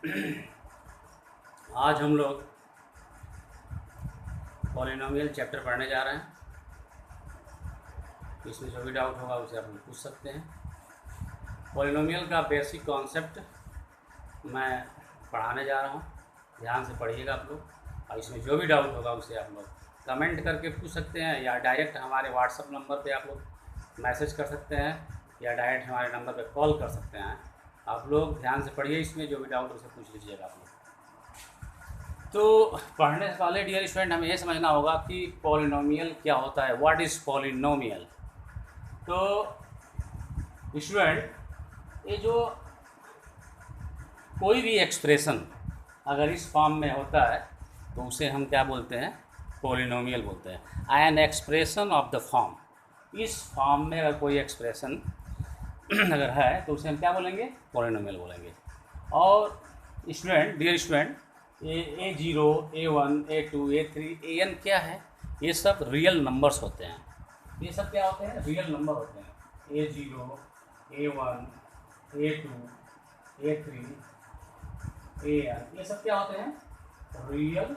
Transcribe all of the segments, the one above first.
आज हम लोग पॉलिनोमियल चैप्टर पढ़ने जा रहे हैं। इसमें जो भी डाउट होगा उसे आप लोग पूछ सकते हैं। पॉलिनोमियल का बेसिक कॉन्सेप्ट मैं पढ़ाने जा रहा हूँ, ध्यान से पढ़िएगा आप लोग। और इसमें जो भी डाउट होगा उसे आप लोग कमेंट करके पूछ सकते हैं, या डायरेक्ट हमारे व्हाट्सअप नंबर पे आप लोग मैसेज कर सकते हैं, या डायरेक्ट हमारे नंबर पे कॉल कर सकते हैं। आप लोग ध्यान से पढ़िए, इसमें जो भी डाउट उसे पूछ लीजिएगा आप लोग। तो पढ़ने से पहले डियर स्टूडेंट हमें ये समझना होगा कि पॉलिनोमियल क्या होता है, व्हाट इज़ पॉलिनोमियल। तो स्टूडेंट, ये जो कोई भी एक्सप्रेशन अगर इस फॉर्म में होता है तो उसे हम क्या बोलते हैं, पॉलिनोमियल बोलते हैं। An expression of the form, इस फॉर्म में अगर कोई एक्सप्रेशन अगर है तो उसे हम क्या बोलेंगे, पॉलिनोमियल बोलेंगे। और student, dear student, A0, A1, A2, A3, AN क्या है, ये सब रियल नंबर्स होते हैं। ये सब क्या होते हैं, रियल नंबर होते हैं। A0, A1, A2, A3, AN, ये सब क्या होते हैं, रियल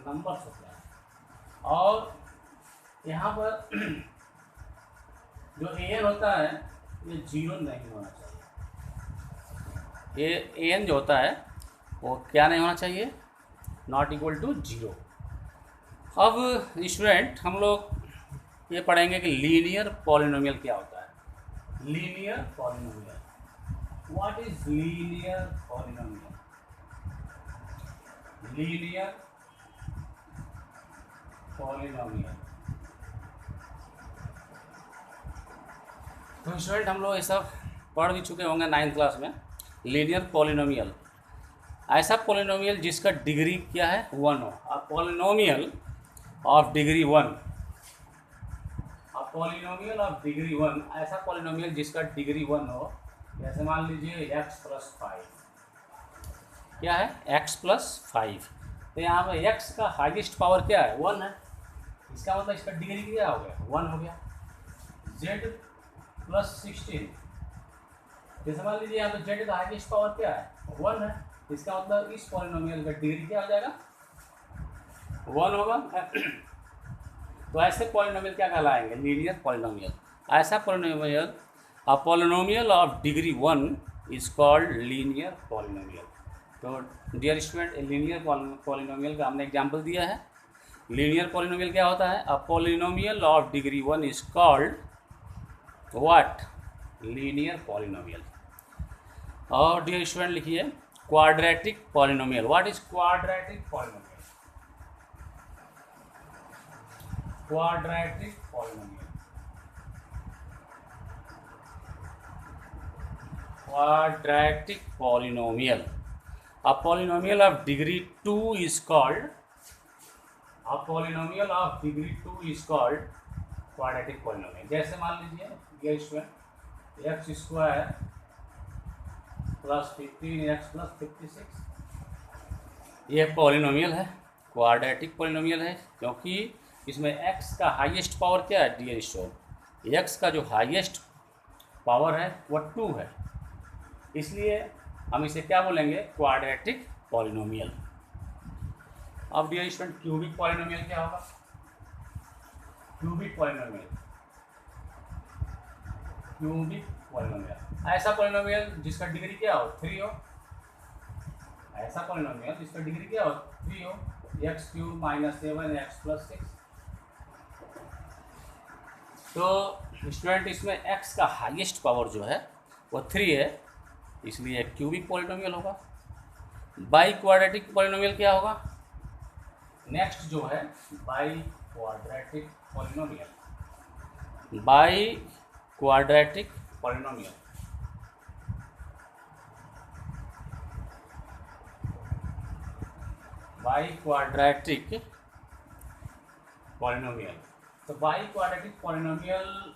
नंबर्स होते हैं। और यहाँ पर जो AN होता है ये जीरो नहीं होना चाहिए। ये AN जो होता है वो क्या नहीं होना चाहिए, नॉट इक्वल टू जीरो। अब स्टूडेंट हम लोग ये पढ़ेंगे कि लीनियर पॉलिनोमियल क्या होता है। Linear polynomial, what is linear polynomial. Linear polynomial, तो स्टूडेंट हम लोग ये सब पढ़ भी चुके होंगे 9th क्लास में। लीनियर पॉलिनोमियल, ऐसा पॉलिनोमियल जिसका डिग्री क्या है, 1 हो। A polynomial of degree 1, a polynomial of degree 1, ऐसा पॉलिनोमियल जिसका डिग्री 1 हो। जैसे मान लीजिए x+5, क्या है, x+5। तो यहाँ पर x का हाईएस्ट पावर क्या है, 1 है। इसका मतलब इसका डिग्री क्या हो गया, 1 हो गया। z+16, जैसे मान लीजिए यहाँ पर z का हाईएस्ट पावर क्या है, 1 है। इसका मतलब इस पॉलिनोमियल का डिग्री क्या हो जाएगा, 1 होगा। तो ऐसे पॉलिनोमियल क्या कहलाएंगे, लीनियर पॉलिनोमियल। ऐसा polynomial, a polynomial of degree 1 is called linear polynomial. तो डियर स्टूडेंट, लीनियर पॉलिनोमियल का हमने एग्जांपल दिया है। लीनियर पॉलिनोमियल क्या होता है, a polynomial of degree 1 is called what, linear polynomial. और डियर स्टूडेंट लिखिए quadratic polynomial. What is quadratic polynomial, quadratic polynomial, quadratic polynomial, a polynomial of degree 2 is called, a polynomial of degree 2 is called quadratic polynomial। जैसे मान लीजिए ये student x² + 15x + 56, ये polynomial है, quadratic polynomial है, क्योंकि इसमें x का हाईएस्ट पावर क्या है डियर स्टूडेंट, x का जो हाईएस्ट पावर है वह 2 है। इसलिए हम इसे क्या बोलेंगे, क्वाड्रेटिक पॉलिनोमियल। अब डियर स्टूडेंट क्यूबिक पॉलिनोमियल क्या होगा, क्यूबिक पॉलिनोमियल, क्यूबिक पॉलिनोमियल, ऐसा पॉलिनोमियल जिसका डिग्री क्या हो, 3 हो। ऐसा पॉलिनोमियल जिसका डिग्री क्या हो, 3 हो। x³ - 7x + 6। तो स्टूडेंट इसमें x का हाईएस्ट पावर जो है वो 3 है, इसलिए क्यूबिक पॉलिनोमियल होगा। बाई क्वाड्रेटिक पॉलिनोमियल क्या होगा, नेक्स्ट जो है biquadratic polynomial, biquadratic polynomial, biquadratic polynomial. तो बाई क्वाड्रेटिक पॉलिनोमियल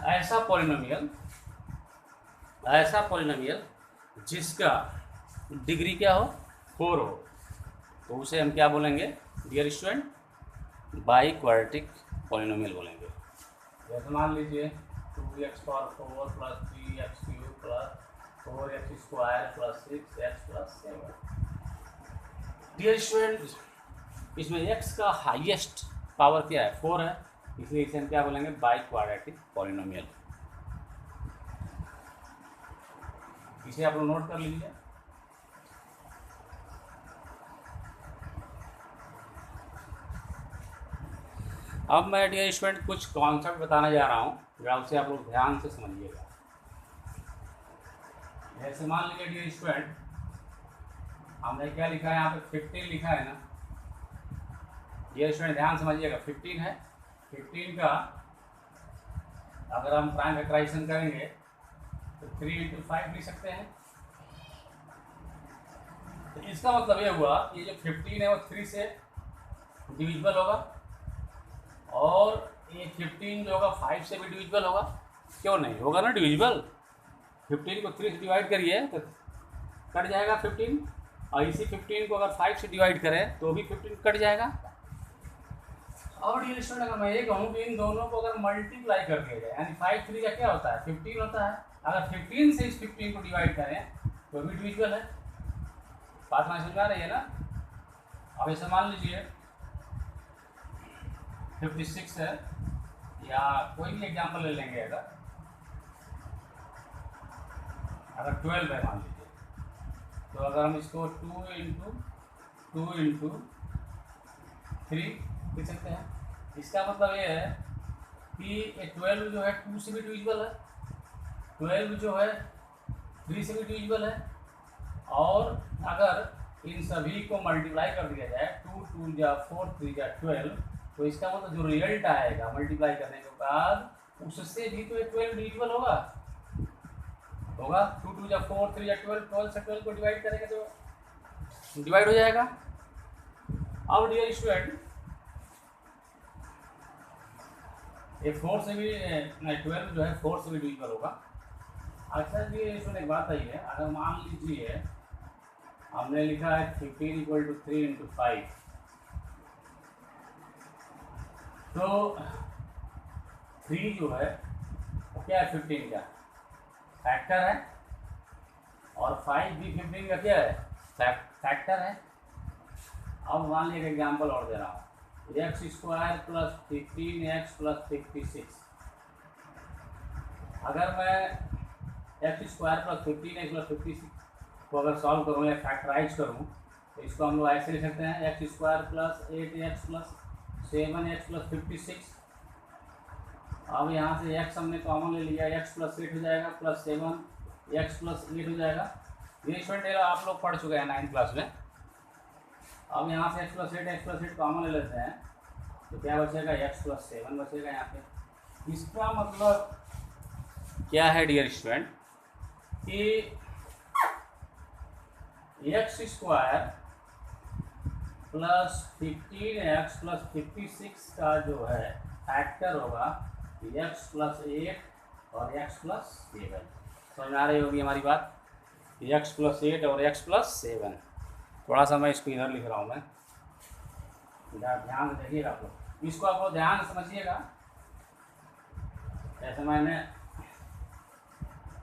ऐसा पॉलिनोमियल, ऐसा पॉलिनोमियल जिसका डिग्री क्या हो, 4 हो, तो उसे हम क्या बोलेंगे dear student, biquadratic polynomial बोलेंगे। जैसे मान लीजिए 2x⁴ + 3x³ + 4x² square plus 6x plus 7। Dear student, इसमें x का हाईएस्ट पावर क्या है? 4 है, इसलिए इसे हम क्या बोलेंगे? By quadratic polynomial. इसे आप लोग नोट कर लीजिए। अब मैं डियर स्टूडेंट कुछ कॉन्सेप्ट बताने जा रहा हूँ, जरा उसे आप लोग ध्यान से समझिएगा। जैसे मान लीजिए डियर स्टूडेंट, हमने क्या लिखा है यहाँ पे? 15 लिखा है ना। डियर स्टूडेंट ध्यान समझिएगा, 15 है। 15 का अगर हम प्राइम फैक्टराइजेशन करेंगे तो 3 × 5 लिख सकते हैं। तो इसका मतलब ये हुआ कि जो 15 है वो 3 से डिविजिबल होगा, और ये 15 जो होगा 5 से भी डिविजिबल होगा। क्यों नहीं होगा ना डिविजिबल? 15 को 3 से डिवाइड करिए तो कट जाएगा 15, और इसी 15 को अगर 5 से डिवाइड करें तो भी 15 कट जाएगा। और डियर स्टूडेंट, अगर मैं ये कहूँ कि इन दोनों को अगर मल्टीप्लाई कर दिया जाए, यानी 5 3 का क्या होता है? 15 होता है। अगर 15 से इस 15 को डिवाइड करें तो भी डिविजिबल है। बात समझ में आ रही है ना? अब ऐसे मान लीजिए 56 है, या कोई भी एग्जाम्पल ले लेंगे। अगर 12 है मान लीजिए, तो अगर हम इसको 2 × 3 लिख सकते हैं। इसका मतलब ये है कि 12 जो है 2 से भी डिविजिबल है, 12 जो है 3 से भी डिविजिबल है, और अगर इन सभी को मल्टीप्लाई कर दिया जाए 2 2 या 4 3 या 12, तो इसका मतलब जो रिजल्ट आएगा मल्टीप्लाई करने के बाद उससे भी तो 12 डिविजिबल होगा। 2 2 या 4 3 या 12 से 12 को डिवाइड करेंगे तो डिवाइड हो जाएगा। अब डियर स्टूडेंट, ये 4 से भी 12 जो है 4 से भी डिविजिबल होगा। अच्छा जी, इसमें एक बात आई है, अगर मान लीजिए हमने लिखा है 15 = 3 × 5, तो 3 जो है वो क्या है? 15 का फैक्टर है, और 5 भी 15 का क्या है? फैक्टर है। अब मान लीजिए एक एग्जाम्पल और दे रहा हूँ, x² + 15x + 56। अगर मैं x² + 15x + 56 को अगर सॉल्व करूँ या फैक्टराइज करूँ तो इसको हम लोग ऐसे लिख सकते हैं, x² + 8x + 7x + 56। अब यहाँ से x हमने कॉमन ले लिया, x + 8 हो जाएगा, प्लस 7x + 8 हो जाएगा। ये स्टूडेंट आप लोग पढ़ चुके हैं 9th क्लास में। अब यहाँ से x + 8 कॉमन ले लेते हैं, तो क्या बचेगा? x + 7 बचेगा यहाँ पे। इसका मतलब क्या है डियर स्टूडेंट कि x² + 15x + 56 का जो है फैक्टर होगा x + 8 और x + 7। समझ में आ रही होगी हमारी बात? x + 8 और x + 7। थोड़ा सा मैं इसको इधर लिख रहा हूँ, मैं ध्यान से देखिएगा आप लोग, इसको आप लोग ध्यान से समझिएगा। ऐसे मैंने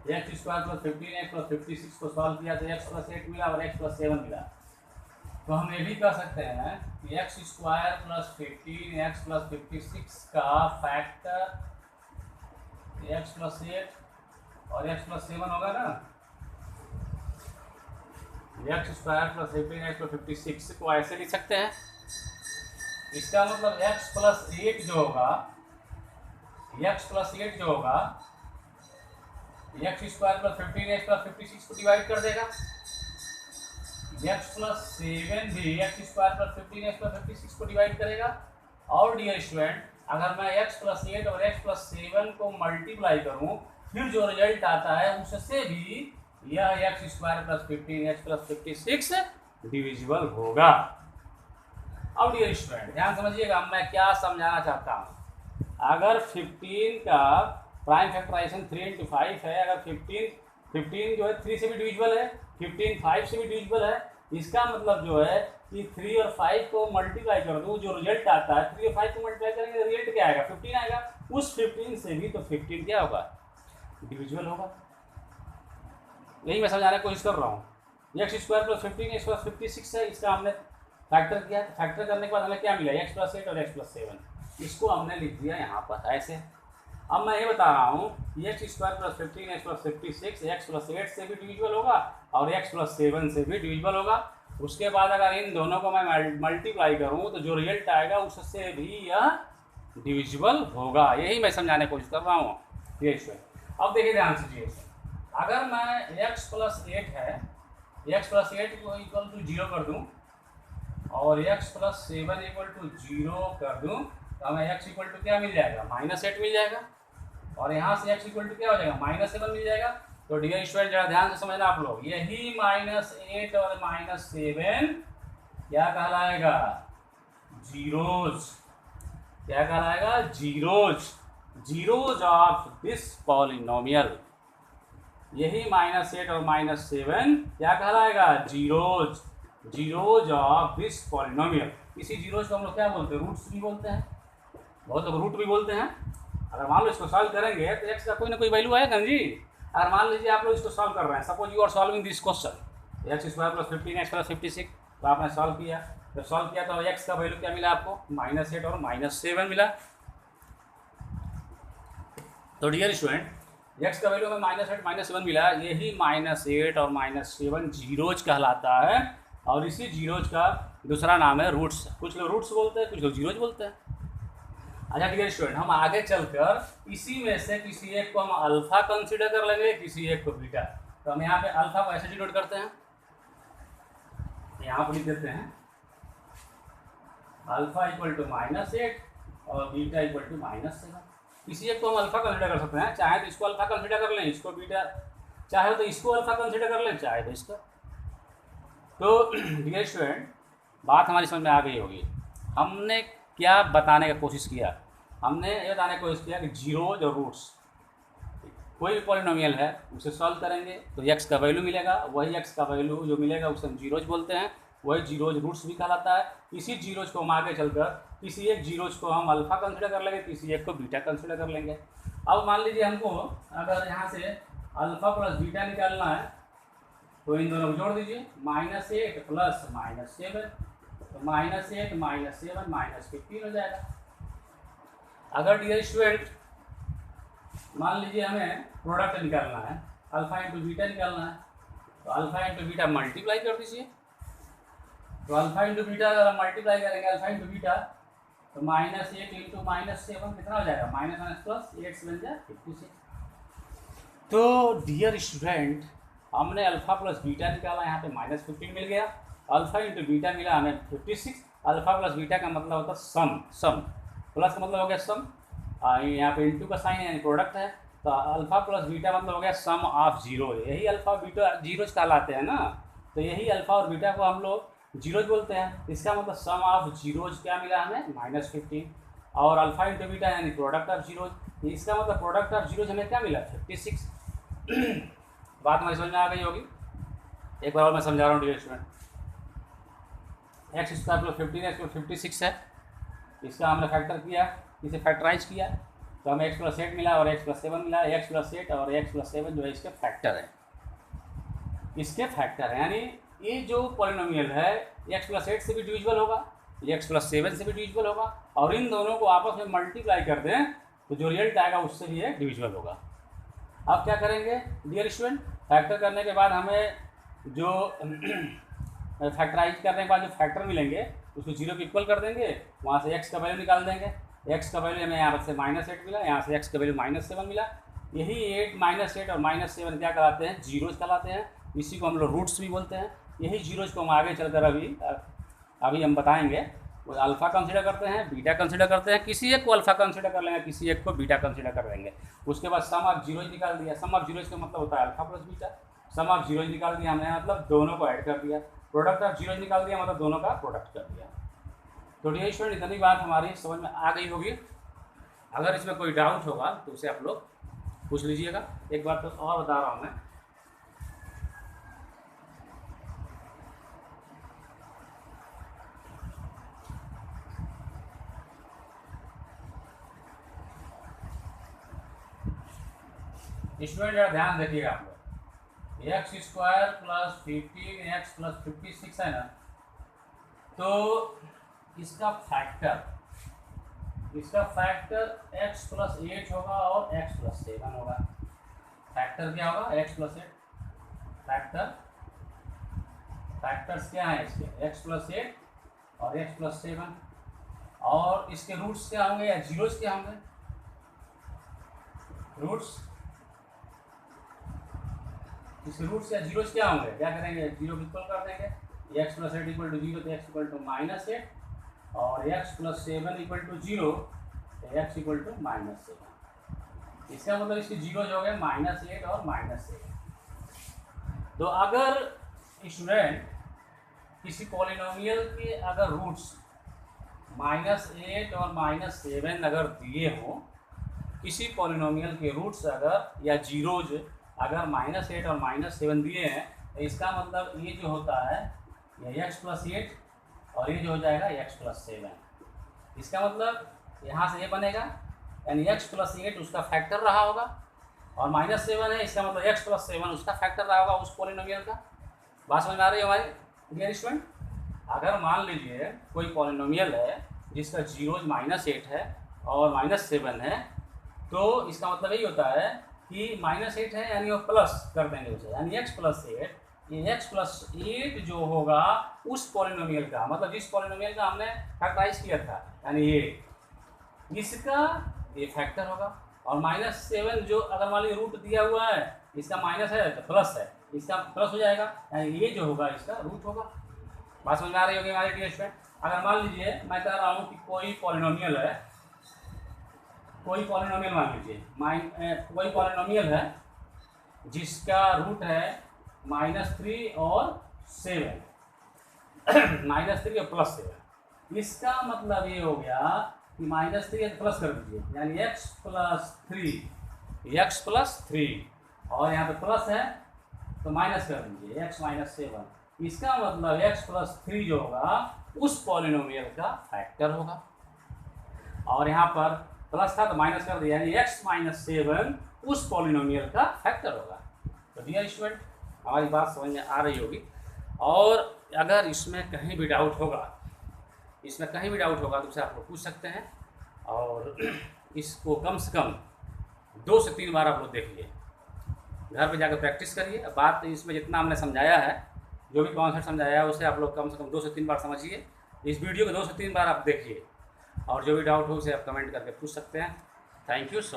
x² + 15x + 56 को सॉल्व किया तो x + 8 मिला और x + 7 मिला। तो हम ये भी कह सकते हैं कि x² + 15x + 56 का फैक्टर x + 8 और x + 7 होगा ना। x² + 15x + 56 को ऐसे लिख सकते हैं। इसका मतलब x + 8 जो होगा, x + 8 जो होगा x² + 15x + 56 को डिवाइड कर देगा। x + 7 भी x² + 15x + 56 को डिवाइड करेगा। और डियर स्टूडेंट, अगर मैं x + 8 और x + 7 को मल्टीप्लाई करूं, फिर जो रिजल्ट आता है उससे भी यह x² + 15x + 56 डिविजिबल होगा। अब डियर स्टूडेंट ध्यान समझिएगा, मैं क्या समझाना चाहता हूँ। अगर 15 का प्राइम फैक्टराइजेशन 3 × 5 है, अगर 15 जो है 3 से भी डिविजिबल है, 15 5 से भी डिविजिबल है, इसका मतलब जो है कि 3 और 5 को मल्टीप्लाई कर दो, जो रिजल्ट आता है 3 और 5 को मल्टीप्लाई करेंगे तो रिजल्ट क्या आएगा? 15 आएगा। उस 15 से भी तो 15 क्या होगा? डिविजिबल होगा। यही मैं समझाने की कोशिश कर रहा हूँ। X square plus 15 x plus 56 है, इसका हमने फैक्टर किया। फैक्टर करने के बाद हमें क्या मिला, एक्स प्लस 8 और एक्स प्लस 7, इसको हमने लिख दिया यहाँ पर ऐसे। अब मैं ये बता रहा हूँ x square plus 15 x plus 56 x plus 8 से भी डिविजिबल होगा और एक्स प्लस 7 से भी डिविजिबल होगा। उसके बाद अगर इन दोनों को मैं मल्टीप्लाई करूँ तो जो रिजल्ट आएगा उससे भी यह डिविजिबल होगा। यही मैं समझाने की कोशिश कर रहा हूँ। ये अब देखिए ध्यान से जी, अगर मैं x प्लस 8 है, x प्लस 8 को इक्वल टू 0 कर दूँ और x प्लस 7 इक्वल टू 0 कर दूँ तो हमें x इक्वल टू क्या मिल जाएगा, -8 मिल जाएगा। और यहाँ से x इक्वल टू क्या हो जाएगा, -7 मिल जाएगा। तो डियर स्टूडेंट जरा ध्यान से समझना आप लोग, यही -8 और -7 क्या कहलाएगा, जीरोज। क्या कहलाएगा, zeros. Zeros of this polynomial. यही -8 और -7 क्या कहलाएगा, zeros. Zeros of this polynomial. इसी जीरोज को हम लोग क्या बोलते हैं, रूट्स भी बोलते हैं, बहुत लोग रूट भी बोलते हैं। अगर मान लो इसको सॉल्व करेंगे तो एक्स का कोई ना कोई वैल्यू आएगा जी। अगर मान लीजिए आप लोग इसको सॉल्व कर रहे हैं, suppose you are solving this question, x square plus 15 x plus 56, तो आपने सॉल्व किया। जब सॉल्व किया तो एक्स का वैल्यू क्या मिला आपको, -8 और -7 मिला। तो डियर स्टूडेंट एक्स का वैल्यू हमें -8 -7 मिला। यही -8 और -7 जीरोज कहलाता है और इसी जीरोज का दूसरा नाम है रूट्स। कुछ लोग रूट्स बोलते हैं, कुछ लोग जीरोज बोलते हैं। अच्छा डियर स्टूडेंट, हम आगे चलकर इसी में से किसी एक को हम अल्फा कंसीडर कर लेंगे, किसी एक को बीटा। तो हम यहाँ पे अल्फा को ऐसे डिनोट करते हैं, यहाँ पर लिख देते हैं अल्फा इक्वल टू -8 और बीटा इक्वल टू -7। किसी एक को हम अल्फा कंसीडर कर सकते हैं, चाहे तो इसको अल्फा कंसीडर कर लें, इसको बीटा, चाहे तो इसको अल्फा कंसीडर कर लें, चाहे तो इसका। तो डियर स्टूडेंट बात हमारी समझ में आ गई होगी। हमने क्या बताने का कोशिश किया, हमने ये बताने की कोशिश किया कि जीरोज और रूट्स, कोई भी पॉलिनोमियल है उसे सॉल्व करेंगे तो एक्स का वैल्यू मिलेगा, वही एक्स का वैल्यू जो मिलेगा उसे हम जीरोज बोलते हैं, वही जीरोज रूट्स भी कहलाता है। इसी जीरोज को हम आगे चलकर किसी एक जीरोज को हम अल्फा कंसीडर कर लेंगे, किसी एक को बीटा कंसीडर कर लेंगे। अब मान लीजिए हमको अगर यहाँ से अल्फा प्लस बीटा निकालना है तो इन दोनों को जोड़ दीजिए, -8 प्लस -7, तो -8 -7 -15 हो जाएगा। अगर डियर स्टूडेंट मान लीजिए हमें प्रोडक्ट निकालना है, अल्फा इंटू बीटा निकालना है, तो अल्फा इंटू बीटा मल्टीप्लाई कर दीजिए। तो अल्फा इंटू बीटा अगर हम मल्टीप्लाई करेंगे अल्फा इंटू बीटा तो -8 इंटू -7 कितना हो जाएगा, -+8 बन जाए 56। तो डियर स्टूडेंट हमने अल्फा प्लस बीटा निकाला, यहाँ पे -15 मिल गया, अल्फा इंटू बीटा मिला हमें 56। अल्फा प्लस बीटा का मतलब होता है सम, सम प्लस का मतलब हो गया सम, यहाँ पे इंटू का साइन है यानी प्रोडक्ट है, तो अल्फा प्लस बीटा मतलब हो गया सम ऑफ जीरो। यही अल्फा बीटा जीरोज कहलाते हैं ना, तो यही अल्फा और बीटा को हम लोग जीरोज बोलते हैं। इसका मतलब सम ऑफ जीरोज क्या मिला हमें, -15, और अल्फा इंटू बीटा यानी प्रोडक्ट ऑफ जीरोज, इसका मतलब प्रोडक्ट ऑफ जीरोज हमें क्या मिला, 56। बात हमारी समझ में आ गई होगी। एक बार और मैं समझा रहा हूँ dear student, x square plus 15 x plus 56 है, इसका हमने फैक्टर किया, इसे फैक्टराइज किया तो हमें x प्लस 8 मिला और x प्लस 7 मिला। x प्लस 8 और x प्लस 7 जो है इसके फैक्टर है, इसके फैक्टर है, यानी ये जो पॉलिनोमियल है x प्लस 8 से भी डिविजिबल होगा, x प्लस 7 से भी डिविजिबल होगा, और इन दोनों को आपस में मल्टीप्लाई कर दें तो जो रिजल्ट आएगा उससे भी ये डिविजिबल होगा। अब क्या करेंगे डियर स्टूडेंट, फैक्टर करने के बाद हमें जो फैक्टराइज करने के बाद जो फैक्टर मिलेंगे उसको जीरो के इक्वल कर देंगे, वहाँ से x का वैल्यू निकाल देंगे। x का वैल्यू हमें यहाँ से -8 मिला, यहाँ से x का वैल्यू -7 मिला। यही 8 -8 और -7 क्या कहलाते हैं, जीरोज कहलाते हैं। इसी को हम लोग रूट्स भी बोलते हैं। यही जीरोज को हम आगे चलकर अभी हम बताएंगे। वो अल्फ़ा कंसिडर करते हैं, बीटा कंसिडर करते हैं, किसी एक को अल्फ़ा कंसिडर कर लेंगे, किसी एक को बीटा कंसिडर कर लेंगे। उसके बाद सम ऑफ जीरोज निकाल दिया। सम ऑफ जीरोज का मतलब होता है alpha plus beta. Sum of zeros निकाल दिया हमने, मतलब दोनों को ऐड कर दिया। प्रोडक्ट ऑफ जीरोज निकाल दिया, मतलब दोनों का प्रोडक्ट कर दिया। तो डियर स्टूडेंट इतनी बात हमारी समझ में आ गई होगी। अगर इसमें कोई डाउट होगा तो उसे आप लोग पूछ लीजिएगा। एक बार तो और बता रहा हूँ मैं, स्टूडेंट जरा ध्यान देखिएगा आप लोग। X square plus 15x plus 56 है ना, तो इसका फैक्टर x प्लस 8 होगा और x प्लस 7 होगा। फैक्टर क्या होगा? x plus 8। फैक्टर्स क्या है इसके? x प्लस 8 और x प्लस 7। और इसके रूट्स क्या होंगे या जीरोस क्या होंगे? इसके रूट्स या जीरोस क्या होंगे? क्या करेंगे? जीरो इक्वल कर देंगे। एक्स प्लस 8 इक्वल टू 0 तो एक्स इक्वल टू -8 और एक्स प्लस 7 इक्वल टू 0 तो एक्स इक्वल टू -7। इसका मतलब इसके जीरोज हो गए -8 और -7। तो अगर स्टूडेंट किसी पॉलिनोमियल के अगर रूट्स -8 और -7 अगर दिए हों, किसी पॉलिनोमियल के रूट्स अगर या जीरोज अगर -8 और -7 दिए हैं, तो इसका मतलब ये जो होता है ये x प्लस 8 और ये जो हो जाएगा x प्लस 7। इसका मतलब यहाँ से ये बनेगा, यानी x प्लस 8 उसका फैक्टर रहा होगा और -7 है, इसका मतलब x प्लस 7 उसका फैक्टर रहा होगा उस पॉलिनोमियल का। बात समझ में आ रही है हमारी डियर स्टूडेंट? अगर मान लीजिए कोई पॉलिनोमियल है जिसका जीरोज -8 है और -7 है, तो इसका मतलब यही होता है कि -8 है यानी वो प्लस कर देंगे उसे, यानी x प्लस 8। ये x प्लस 8 जो होगा उस पॉलिनोमियल का, मतलब जिस पॉलिनोमियल का हमने फैक्टराइज किया था, यानी ये इसका ये फैक्टर होगा। और -7 जो अगर मान लीजिए रूट दिया हुआ है, इसका माइनस है तो प्लस है, इसका प्लस हो जाएगा, यानी ये जो होगा इसका रूट होगा। बात समझ में आ रही होगी हमारे डियर स्टूडेंट? अगर मान लीजिए मैं कह रहा हूँ कि कोई पॉलिनोमियल है, कोई पॉलिनोमियल मान लीजिए कोई पॉलिनोमियल है जिसका रूट है -3 और 7 -3 और प्लस 7। इसका मतलब ये हो गया कि -3 प्लस कर दीजिए, यानी x प्लस 3 और यहाँ पे प्लस है तो माइनस कर दीजिए x माइनस 7। इसका मतलब x प्लस 3 जो होगा उस पॉलिनोमियल का फैक्टर होगा, और यहाँ पर प्लस था तो माइनस कर दिया, यानी x माइनस 7 उस पॉलिनोमियल का फैक्टर होगा। तो डियर स्टूडेंट हमारी बात समझ में आ रही होगी। और अगर इसमें कहीं भी डाउट होगा तो उसे आप लोग पूछ सकते हैं, और इसको कम से कम 2 से 3 बार आप लोग देखिए, घर पे जाकर प्रैक्टिस करिए। बात इसमें जितना हमने समझाया है, जो भी कॉन्सेप्ट समझाया है, उसे आप लोग कम से कम 2 से 3 बार समझिए। इस वीडियो को 2 से 3 बार आप देखिए, और जो भी डाउट हो उसे आप कमेंट करके पूछ सकते हैं। Thank you so